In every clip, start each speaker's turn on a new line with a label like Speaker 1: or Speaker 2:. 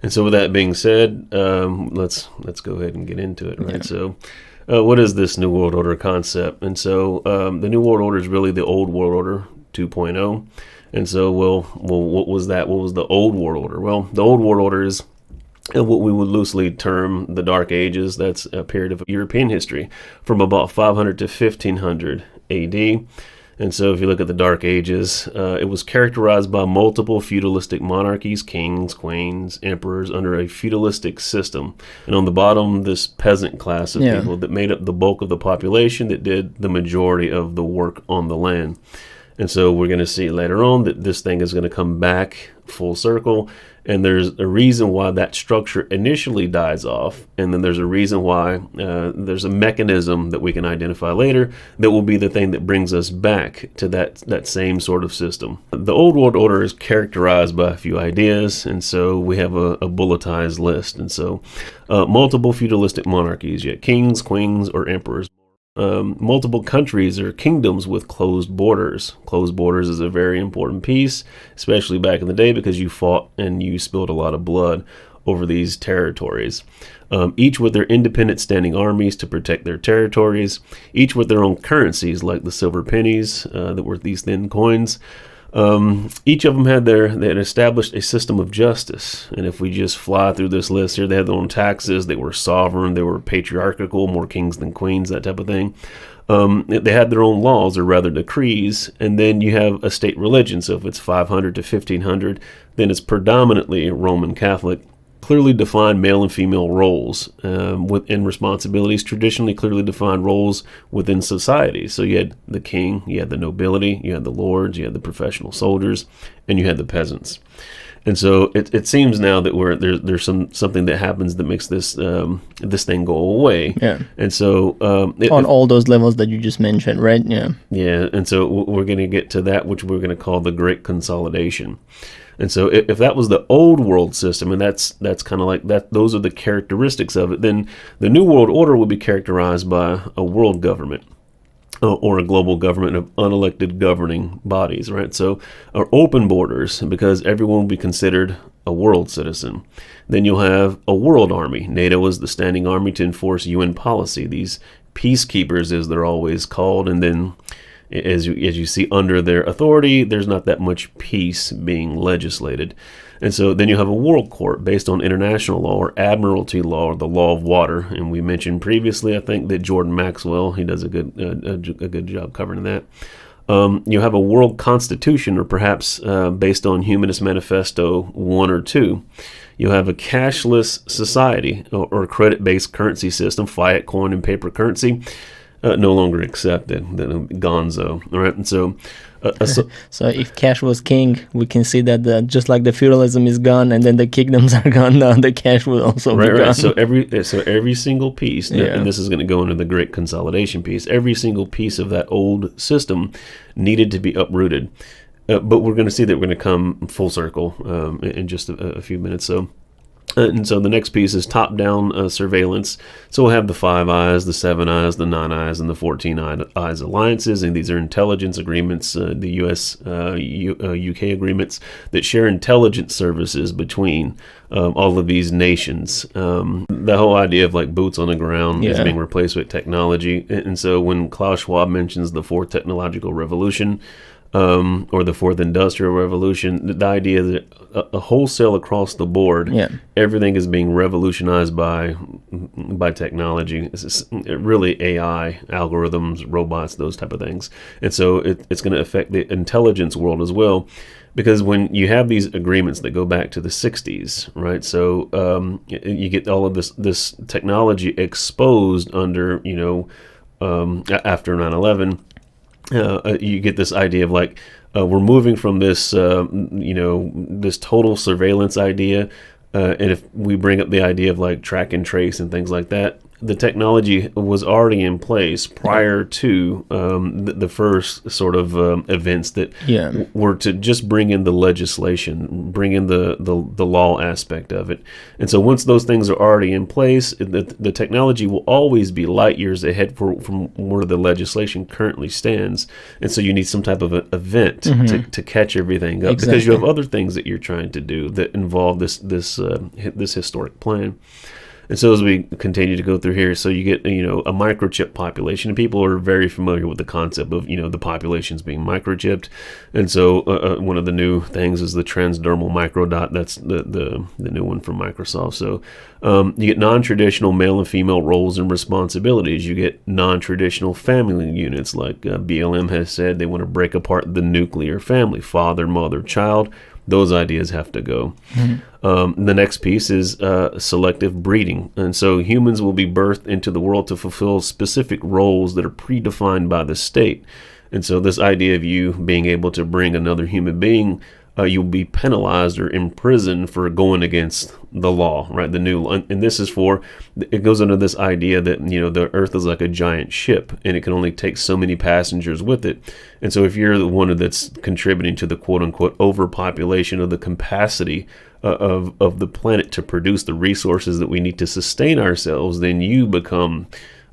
Speaker 1: And so with that being said, let's go ahead and get into it, right? Yeah. So what is this New World Order concept? And so the New World Order is really the Old World Order 2.0. And so, what was that? What was the Old World Order? Well, the Old World Order is what we would loosely term the Dark Ages. That's a period of European history from about 500 to 1500 AD. And so if you look at the Dark Ages, it was characterized by multiple feudalistic monarchies, kings, queens, emperors, under a feudalistic system. And on the bottom, this peasant class of people that made up the bulk of the population that did the majority of the work on the land. And so we're going to see later on that this thing is going to come back full circle. And there's a reason why that structure initially dies off. And then there's a reason why there's a mechanism that we can identify later that will be the thing that brings us back to that same sort of system. The Old World Order is characterized by a few ideas. And so we have a bulletized list. And so multiple feudalistic monarchies, yet kings, queens, or emperors. Multiple countries or kingdoms with closed borders. Closed borders is a very important piece, especially back in the day, because you fought and you spilled a lot of blood over these territories. Each with their independent standing armies to protect their territories, each with their own currencies like the silver pennies that were these thin coins. Each of them had established a system of justice. And if we just fly through this list here, they had their own taxes, they were sovereign, they were patriarchal, more kings than queens, that type of thing. They had their own laws, or rather decrees, and then you have a state religion. So if it's 500 to 1500, then it's predominantly Roman Catholic. Clearly defined male and female roles within responsibilities, traditionally clearly defined roles within society. So you had the king, you had the nobility, you had the lords, you had the professional soldiers, and you had the peasants. And so it seems now that there's something that happens that makes this thing go away. Yeah. And so
Speaker 2: on all those levels that you just mentioned, right? Yeah.
Speaker 1: Yeah. And so we're going to get to that, which we're going to call the Great Consolidation. And so if that was the old world system, and that's kind of like that, those are the characteristics of it, then the New World Order would be characterized by a world government or a global government of unelected governing bodies, right? So open borders, because everyone will be considered a world citizen. Then you'll have a world army. NATO is the standing army to enforce UN policy. These peacekeepers, as they're always called, and then as you see under their authority, there's not that much peace being legislated. And so then you have a world court based on international law or admiralty law or the law of water. And we mentioned previously, I think, that Jordan Maxwell, he does a good job covering that. You have a world constitution, or perhaps based on Humanist Manifesto 1 or 2. You have a cashless society or credit-based currency system, fiat coin and paper currency. No longer accepted, gonzo. All right, and so
Speaker 2: so if cash was king, we can see that just like the feudalism is gone, and then the kingdoms are gone, now the cash will also be gone. Right.
Speaker 1: So every single piece, and this is going to go into the Great Consolidation piece. Every single piece of that old system needed to be uprooted. But we're going to see that we're going to come full circle in just a few minutes. And so the next piece is top-down surveillance. So we'll have the 5 eyes, the 7 eyes, the 9 eyes, and the 14 eyes alliances. And these are intelligence agreements, the U.S., UK agreements that share intelligence services between all of these nations. The whole idea of like boots on the ground is being replaced with technology. And so when Klaus Schwab mentions the 4th technological revolution, or the 4th Industrial Revolution, the idea that a wholesale across the board, everything is being revolutionized by technology. It's really AI, algorithms, robots, those type of things. And so it's going to affect the intelligence world as well, because when you have these agreements that go back to the 60s, right? So you get all of this technology exposed under, after 9/11. You get this idea of like we're moving from this this total surveillance idea, and if we bring up the idea of like track and trace and things like that, the technology was already in place prior to the first sort of events that were to just bring in the legislation, bring in the law aspect of it. And so once those things are already in place, the technology will always be light years ahead from where the legislation currently stands. And so you need some type of an event to catch everything up, because you have other things that you're trying to do that involve this historic plan. And so as we continue to go through here, so you get, a microchip population, and people are very familiar with the concept of, the populations being microchipped. And so one of the new things is the transdermal microdot. That's the new one from Microsoft. So you get non-traditional male and female roles and responsibilities. You get non-traditional family units, like BLM has said. They want to break apart the nuclear family, father, mother, child. Those ideas have to go. The next piece is selective breeding. And so humans will be birthed into the world to fulfill specific roles that are predefined by the state. And so this idea of you being able to bring another human being, you'll be penalized or imprisoned for going against the law, right? The new, and this is it goes under this idea that, the earth is like a giant ship and it can only take so many passengers with it. And so if you're the one that's contributing to the quote unquote overpopulation of the capacity of the planet to produce the resources that we need to sustain ourselves, then you become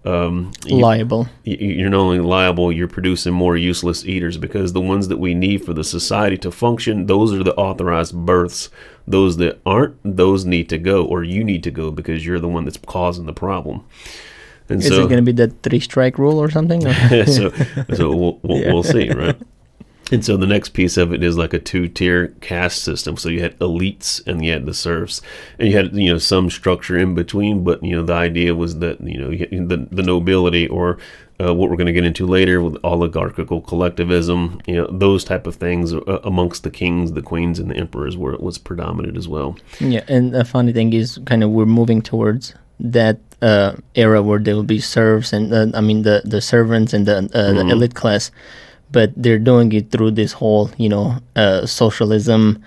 Speaker 2: liable.
Speaker 1: You're not only liable, you're producing more useless eaters, because the ones that we need for the society to function, those are the authorized births. Those that aren't, those need to go, or you need to go, because you're the one that's causing the problem. And
Speaker 2: is it going to be the 3-strike rule or something?
Speaker 1: so we'll see, right? And so the next piece of it is like a 2-tier caste system. So you had elites and you had the serfs, and you had some structure in between. But the idea was that the nobility, or what we're going to get into later with oligarchical collectivism, those type of things amongst the kings, the queens, and the emperors, where it was predominant as well.
Speaker 2: Yeah, and the funny thing is, kind of we're moving towards that era where there will be serfs and the servants and the elite class. But they're doing it through this whole, socialism,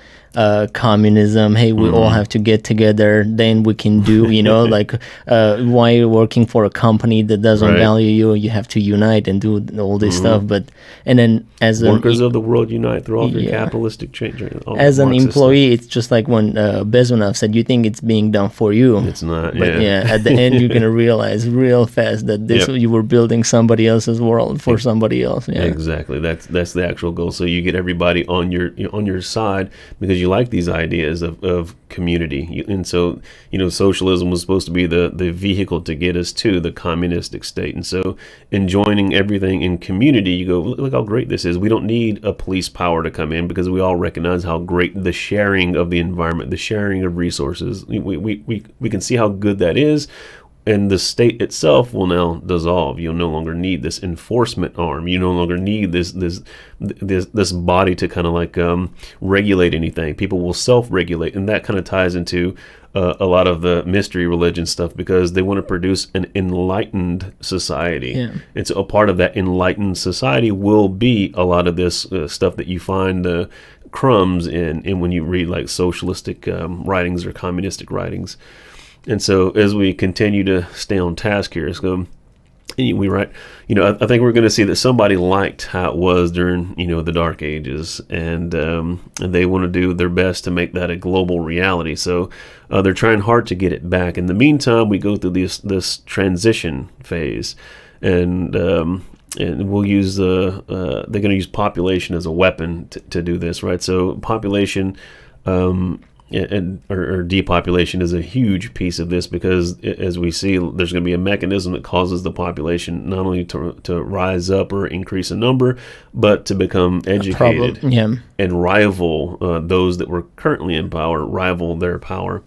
Speaker 2: communism. Hey, we all have to get together, then we can do, why you're working for a company that doesn't value you, you have to unite and do all this stuff. And then as
Speaker 1: workers of the world unite through all your capitalistic change.
Speaker 2: As an employee, it's just like when Bezmenov said, you think it's being done for you.
Speaker 1: It's not,
Speaker 2: but at the end, you're going to realize real fast that you were building somebody else's world for somebody else. Yeah.
Speaker 1: Exactly. That's the actual goal. So you get everybody on your side, because you like these ideas of community. And so, socialism was supposed to be the vehicle to get us to the communistic state. And so in joining everything in community, you go, look how great this is. We don't need a police power to come in, because we all recognize how great the sharing of the environment, the sharing of resources, we can see how good that is. And the state itself will now dissolve. You'll no longer need this enforcement arm. You no longer need this body to kind of like regulate anything. People will self-regulate, and that kind of ties into a lot of the mystery religion stuff, because they want to produce an enlightened society. Yeah. And so a part of that enlightened society will be a lot of this stuff that you find crumbs in when you read like socialistic writings or communistic writings. And so as we continue to stay on task here, we write, I think we're going to see that somebody liked how it was during, the Dark Ages, and they want to do their best to make that a global reality. So they're trying hard to get it back. In the meantime, we go through this transition phase, and we'll use they're going to use population as a weapon to do this, right? So population or depopulation is a huge piece of this, because as we see, there's going to be a mechanism that causes the population not only to rise up or increase in number, but to become educated and rival those that were currently in power, rival their power.